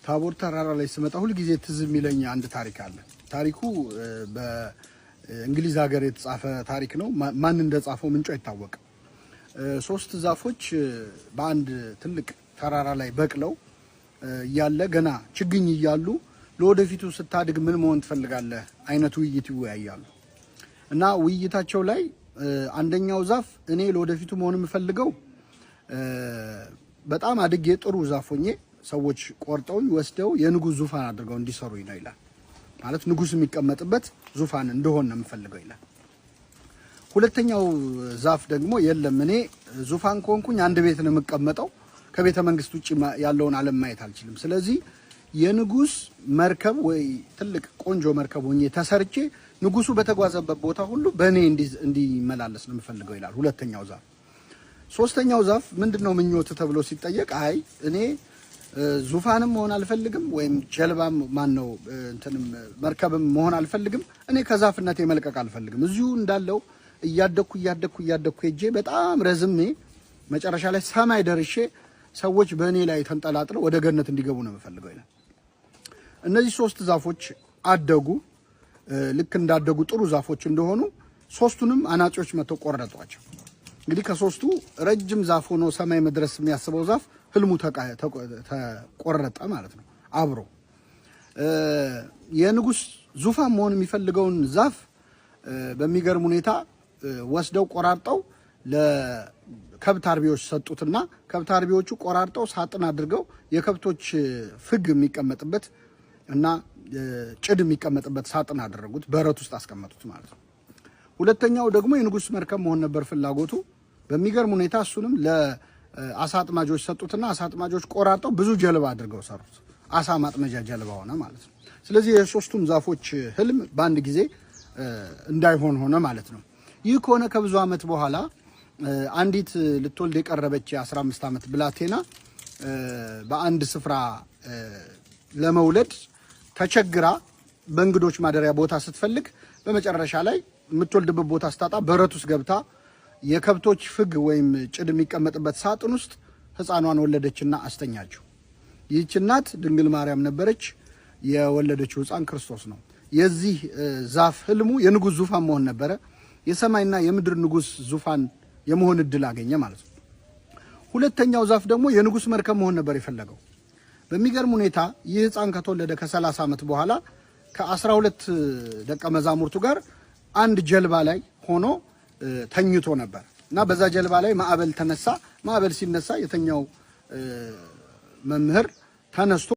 ታቦር ተራራ ላይ ስመጣ ሁሉ ጊዜ ትዝ የሚለኝ አንድ ታሪክ አለ። ታሪኩ በእንግሊዝ ሀገር የተጻፈ ታሪክ ነው። ማን እንደጻፈው ምንጩ አይታወቅም። ሶስት ዛፎች በአንድ ትልቅ ተራራ ላይ በቅለው ያለ ገና ችግኝ እያሉ ለወደፊቱ ስታድግ ምን መሆን ትፈልጋለህ አይነት ውይይት ይወያያሉ። እና ውይይታቸው ላይ አንደኛው ዛፍ እኔ ለወደፊቱ መሆን የምፈልገው በጣም አድጌ ጥሩ ዛፍ ሆኜ ሰዎች ቆርጠውኝ ወስደው የንጉስ ዙፋን አድርገው እንዲሰሩኝ ነው ይላል። ማለት ንጉስ የሚቀመጥበት ዙፋን እንደሆነ ነው የምፈልገው ይላል። ሁለተኛው ዛፍ ደግሞ የለም እኔ ዙፋን ከሆንኩኝ አንድ ቤት ነው የምቀመጠው፣ ከቤተ መንግስት ውጪ ያለውን ዓለም ማየት አልችልም። ስለዚህ የንጉስ መርከብ ወይ ትልቅ ቆንጆ መርከብ ሆኜ ተሰርቼ ንጉሱ በተጓዘበት ቦታ ሁሉ በእኔ እንዲመላለስ ነው የምፈልገው ይላል ሁለተኛው ዛፍ። ሶስተኛው ዛፍ ምንድነው ምኞት ተብሎ ሲጠየቅ አይ እኔ ዙፋንም መሆን አልፈልግም ወይም ጀልባም ማነው እንትንም መርከብም መሆን አልፈልግም፣ እኔ ከዛፍነት መልቀቅ አልፈልግም፣ እዚሁ እንዳለው እያደኩ ሄጄ በጣም ረዝሜ መጨረሻ ላይ ሰማይ ደርሼ ሰዎች በእኔ ላይ ተንጠላጥለው ወደ ገነት እንዲገቡ ነው የምፈልገው ይላል። እነዚህ ሶስት ዛፎች አደጉ። ልክ እንዳደጉ ጥሩ ዛፎች እንደሆኑ ሶስቱንም አናጺዎች መተው ቆረጧቸው። እንግዲህ ከሶስቱ ረጅም ዛፍ ሆኖ ሰማይ መድረስ የሚያስበው ዛፍ ህልሙ ተቆረጠ ማለት ነው። አብሮ የንጉስ ዙፋን መሆን የሚፈልገውን ዛፍ በሚገርም ሁኔታ ወስደው ቆራርጠው ለከብት አርቢዎች ሰጡትና ከብት አርቢዎቹ ቆራርጠው ሳጥን አድርገው የከብቶች ፍግ የሚቀመጥበት እና ጭድ የሚቀመጥበት ሳጥን አደረጉት፣ በረት ውስጥ አስቀመጡት ማለት ነው። ሁለተኛው ደግሞ የንጉስ መርከብ መሆን ነበር ፍላጎቱ። በሚገርም ሁኔታ እሱንም ለአሳ አጥማጆች ሰጡትና አሳ አጥማጆች ቆራርጠው ብዙ ጀልባ አድርገው ሰሩት። አሳ ማጥመጃ ጀልባ ሆነ ማለት ነው። ስለዚህ የሶስቱም ዛፎች ህልም በአንድ ጊዜ እንዳይሆን ሆነ ማለት ነው። ይህ ከሆነ ከብዙ ዓመት በኋላ አንዲት ልትወልድ የቀረበች የ15 ዓመት ብላቴና በአንድ ስፍራ ለመውለድ ተቸግራ በእንግዶች ማደሪያ ቦታ ስትፈልግ በመጨረሻ ላይ የምትወልድበት ቦታ ስታጣ በረት ውስጥ ገብታ የከብቶች ፍግ ወይም ጭድ የሚቀመጥበት ሳጥን ውስጥ ህፃኗን ወለደችና አስተኛችው። ይህች እናት ድንግል ማርያም ነበረች። የወለደችው ህፃን ክርስቶስ ነው። የዚህ ዛፍ ህልሙ የንጉስ ዙፋን መሆን ነበረ። የሰማይና የምድር ንጉስ ዙፋን የመሆን እድል አገኘ ማለት ነው። ሁለተኛው ዛፍ ደግሞ የንጉስ መርከብ መሆን ነበር የፈለገው። በሚገርም ሁኔታ ይህ ህፃን ከተወለደ ከ30 ዓመት በኋላ ከ12 ደቀ መዛሙርቱ ጋር አንድ ጀልባ ላይ ሆኖ ተኝቶ ነበር እና በዛ ጀልባ ላይ ማዕበል ተነሳ። ማዕበል ሲነሳ የተኛው መምህር ተነስቶ